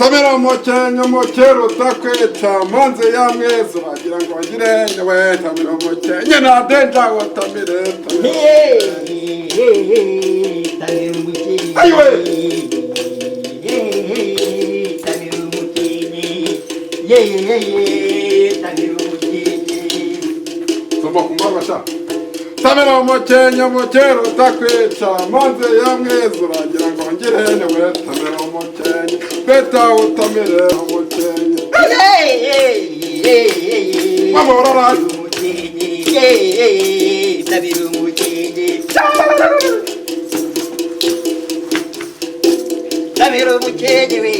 Tamira mokenyo mokero takweta manze ya mwezi bagira ngo bagire nyewe tamira mokenyo na denda watamire tamira mukenyo ayiwe tamira mukenyo tamira mukenyo somba kumabasha tamira mokenyo mokero takweta manze ya mwezi bagira ngo bagire nyewe tamira mokenyo beta watamire mokenyo mama orara tamira mukenyo tamira mukenyo we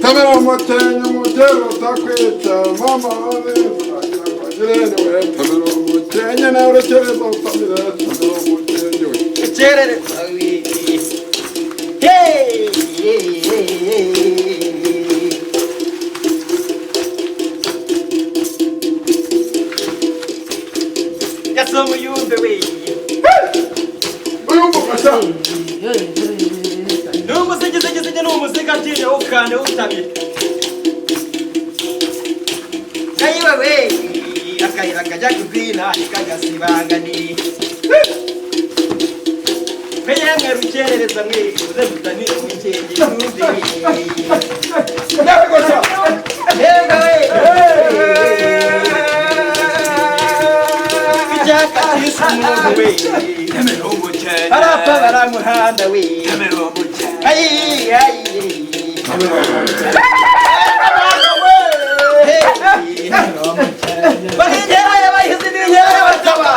tamira mokenyo mokero takweta mama orara tamira mukenyo na urekereza utamire tamira mukenyo cherere awi yasomu yumbe we uyumva fasha numusege numusigatiye ukande utabye kayiwe we akayira kajya kubwina kagasibangani Kayanga rukerereza mwe uze gutanira mukenge yumve yakosha Hega we Bijaka yisumu we Emero mukenge Arapa baramuhanda we Emero mukenge Ayi Bahindera yabahize n'inyera bataba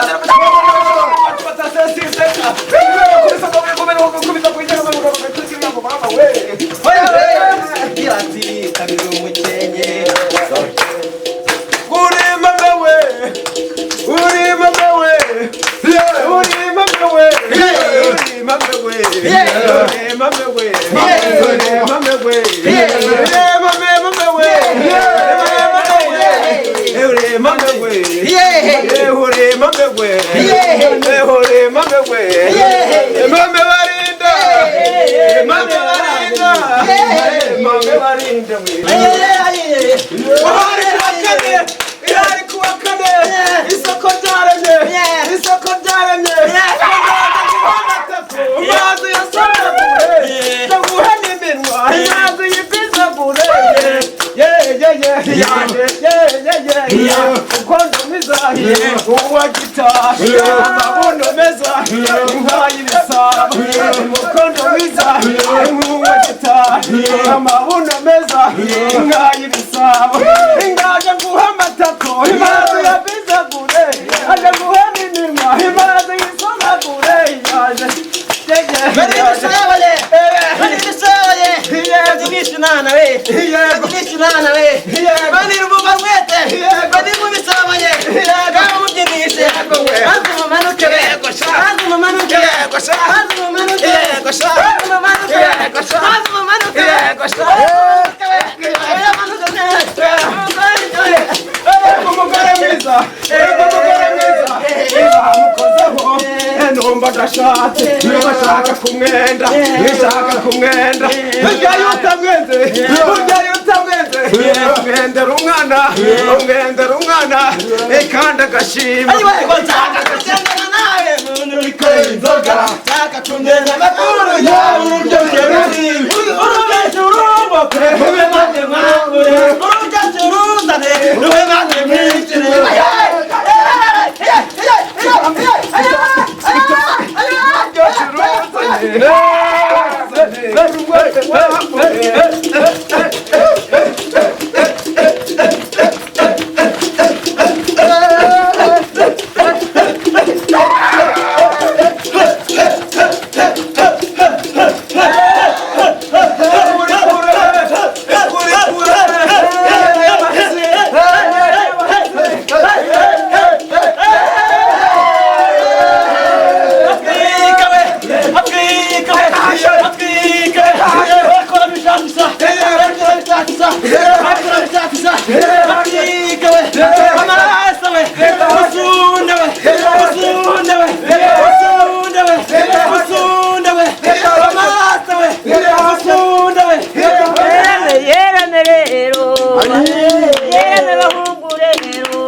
yeme bahungu rero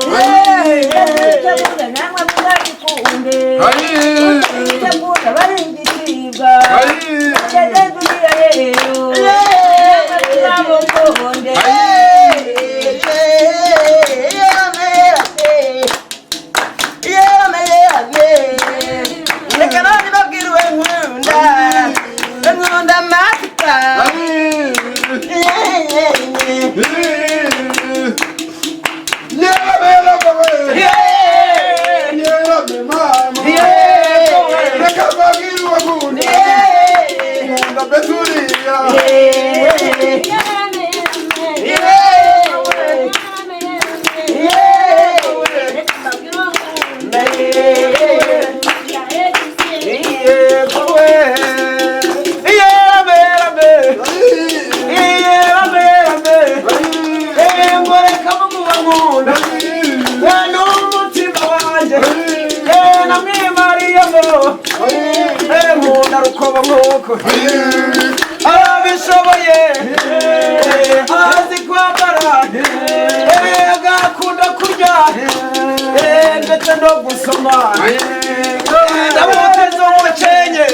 icyabuze namwe muzagikunde icyabuze baringikibwa bageze duriya rero bamukunde reka none babwiriwe nkunda amata abishoboye azi kwambara agakunda kurya ndetse no gusoma ndamuteze umukenye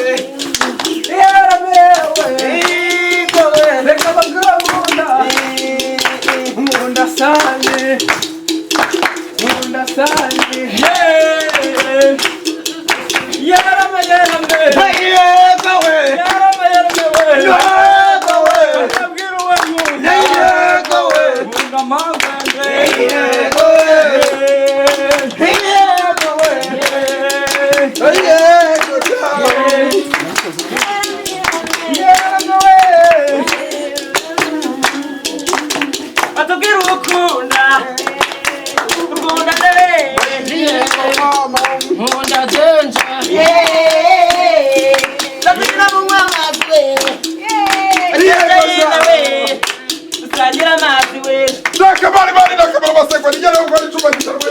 reka bagakunda nkunda sane atubwira ukunda dere nkunda denja tatugina munywa amazi we tusangira amazi we nakamari basekwa nigera gukora icupa gitarwa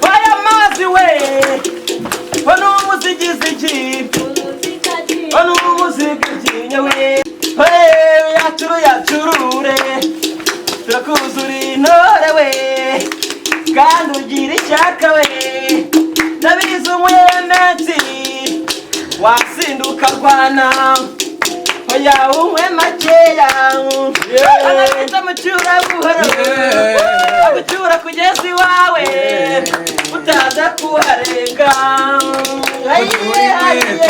Vaya amazi we Wano umuzigizigi Wano umuzigizigi nyewe Yacurure Turakuzura intore we Kandi ugira icyaka we Ndabizi umwemetsi Wasinduka rwana Oya umwe makeya Anabita mucyura buhoro Agucyura kugeza iwawe Utaza kuharenga Hayiye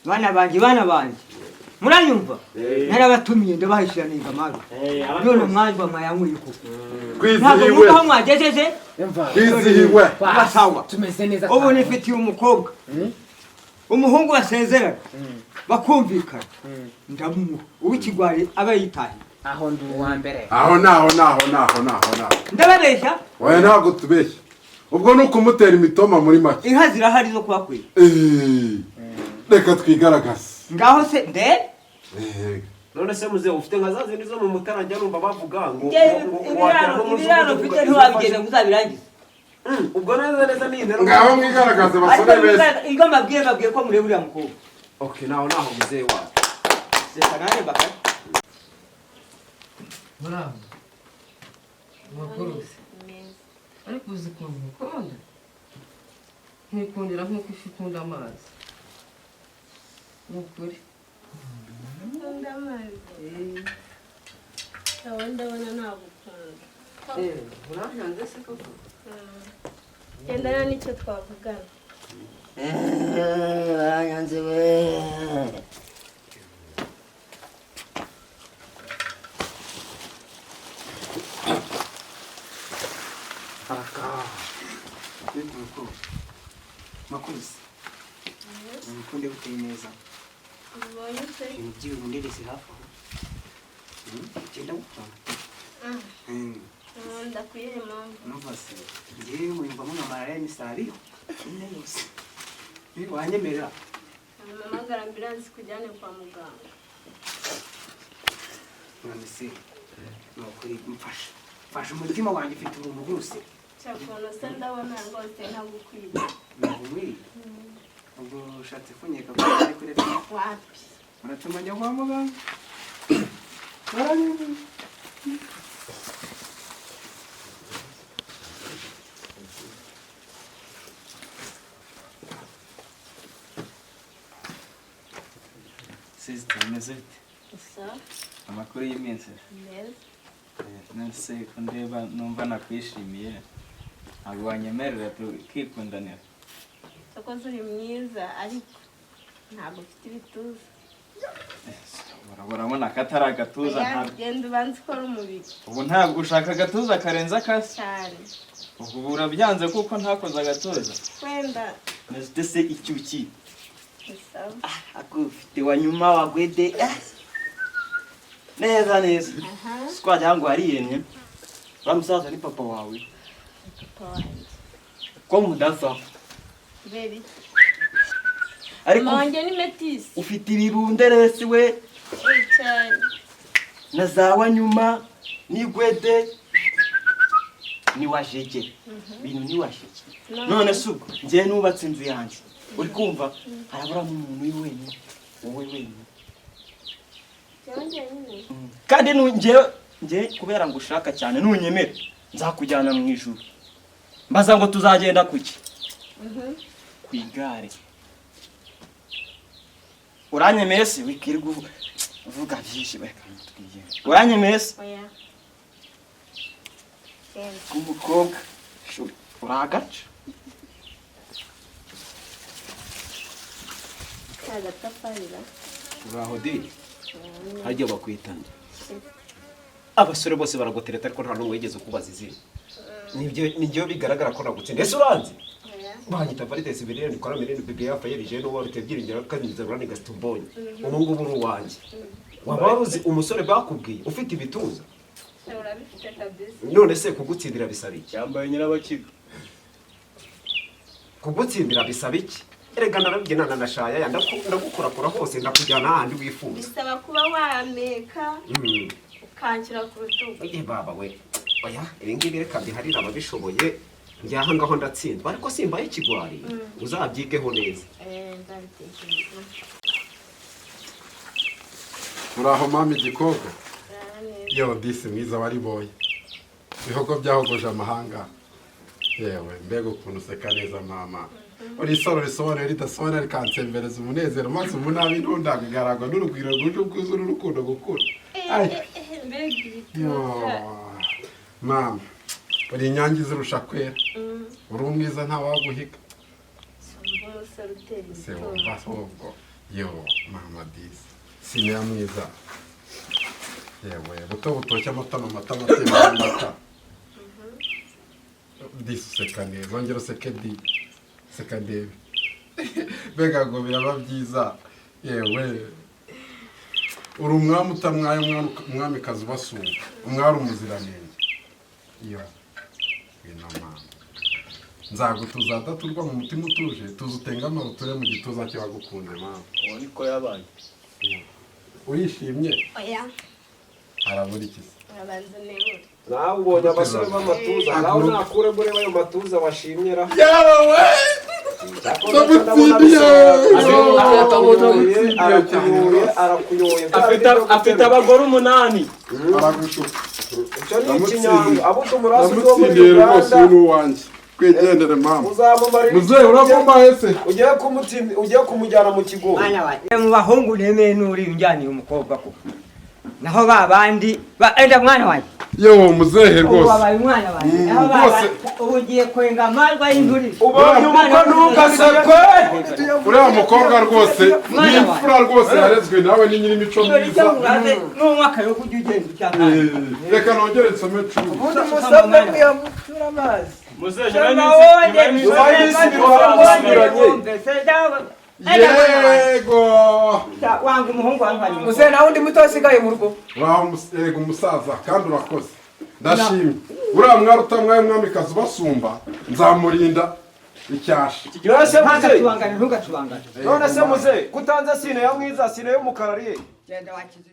Bana banje muranyumva narabatumiye ndabahishira ninga mabi none mwajwa mwayanguye ko kwizihiwe ntabwo mwagejeje kwizihiwe basawa tumeze neza ubu nifitiye umukobwa umuhungu wasezerana bakumvikana ndamuha uw'ikigwari aba yitaye aho ndi uwa mbere aho naho ndababeshya oya ntabwo tubeshya ubwo nuko umutera imitoma muri make inka zirahari zo kubakwiye reka twigaragaze ngaho se nde none se muze ufite nka za zindi zo mu mutara njya numva bavuga ngo ibiraro mfite ntiwabigenda muzabirangize ubwo neza ni intero ngaho mwigaragaze basore beza iyo mbabwiye ko mureba uriya mukobwa okay naho muzehe wacu reka nanjye mbakare bravo makuru ariko uzi ukuntu ukunda ntikundira nk'uko ifi ikunda amazi ni ukuri nkunda amazi ndabona nagukunda uranyanze se koko gendana n'icyo twavugana baranyanze we makuzi ukunde guteye neza ubonye se ibintu by'ibirunderezi hafi aho genda gukunda ndakwiye mpamvu numva se ngewe muyumvamo nka malariya n'imisariyo ine yose wanyemerera mpamagara ambilansi kujyane kwa muganga none se ni ukuri mfasha fasha umutima wanjye ufite uruntu rwose Cyakono se ndabona rwose ntagukwiye. ntabwo ubwo ushatse kunyeka ko ari kure Wapi? uratuma njya kwa muganga Sister, umeze bite? Gusa Amakuru y'iminsi. neza. Nase ko ndeba numva nakwishimiye. Ntabwo wanyemerera tukikundanira. Cyakoze uri mwiza ariko ntabwo ufite ibituza. Urabona ko atari agatuza ntabwo. Genda ubanze ukora umubiri. Ubu ntabwo ushaka agatuza karenze akasi. Cyane. Ubu urabyanze kuko ntakoze agatuza. Wenda. Nazite se icyuki. Gusa. Akufite wa nyuma wa gwede. Neza neza. Squad yangu hariyemye. Bamusaza ni papa wawe. Papa wanjye. Ko mudafa. Beri. Ariko Monge ni metisi. ufite ibirunderesi we Cyane. na za wa nyuma ni gwede ni wajege. Bintu ni wajege. None suko ngiye nubatse inzu yanjye. Uri kumva harabura mu muntu wenyine. Wowe wenyine. Kandi ngiye kubera ngo ushaka cyane nunyemere nzakujyana mu ijuru. Mbaza ngo tuzagenda kuki? Ku igare. Uranyemeye se wikirwa uvuga byinshi bakamutwiye. Uranyemeye se? Oya. Umukobwa uragaca. Agataparira. Uraho di haryo bakwitanye abasore bose baragotereta ariko nta n'umwe yigeze kubaza izina nibyo bigaragara ko nagutsinda ese uranzi banyita Valide Severine nikora Mirene Bibi ya Fayeri je no wari tebyiringira kaniza rurani gastumbonye ubu ngubu uri wanjye wabaruzi umusore bakubwiye ufite ibituza Urabifite kabisa. none se kugutsindira bisaba iki Yambaye nyirabakiga. kugutsindira bisaba iki erega narabyinana na shaya ndagukorakora hose ndakujyana ahandi wifuza Bisaba kuba wameka ukanshyira ku rutugu. baba we oya ibi ngibi reka biharira ababishoboye njyaha ngaho ndatsindwa ariko simbaye ikigwari uzabyigeho neza Nzabitekereza. uraho mama igikobwa yo disi mwiza wari boye bihogo byahogoje amahanga yewe mbega ukuntu useka neza mama uri isaro risobanura ridasobanura rikansembereza umunezero maze umunabi ntundabigaragwa n'urugwiro rwuje ubwuzure urukundo gukura mama uri inyange zirusha kwera uri umwiza ntawaguhiga se wumva ahubwo yo mama disi sineya mwiza yewe buto butoshye amatama atemba amata disi useka neza wongera useke di seka ndebe mbega ngo biraba byiza yewe uri umwami utamwaye umwamikazi ubasura umwari umuziranenge iyo ngwino mama nzagutuza adaturwa mu mutima utuje tuza utengama uture mu gituza cye wagukunze mama Uwo niko yabaye. urishimye Oya. arabura iki se Urabanza nebure. nawe ubonye abasore b'amatuza nawe nakure muri ayo matuza washimyera yawe afite abagore 8. aragushuka icyo ni ikinyanga abuto murazi wo muri namutsindira rwose Uganda n'uwanjye kwigendere mama uzamumarira muzehe uravuma hese ugiye kumujyana mu kigo Mwana wanjye mu bahungu nemeye n'uri unjyaniye umukobwa ko naho babandi enda mwana wanjye yo muzehe rwose wabaye umwana wanjye naho rwose. ubu ugiye kwenga amarwa y'inturi ubonye umukwe ntugasekwe uriya mukobwa rwose ni imfura rwose yarezwe nawe ni nyir'imico myiza n'umwaka yo kujya ugenda ucyaka reka nongere nsome cumi ubundi musabwe kuyamutura amazi yego wanga umuhungu wambaye Muze nawe undi muto wasigaye mu rugo. uraho yego umusaza kandi urakoze ndashimye uriya mwari utamwaye umwamikazi ubasumba nzamurinda icyasha ntugacubangane ntugacubangane none se muze kutanza sine ya mwiza sine y'umukara ariye genda wakize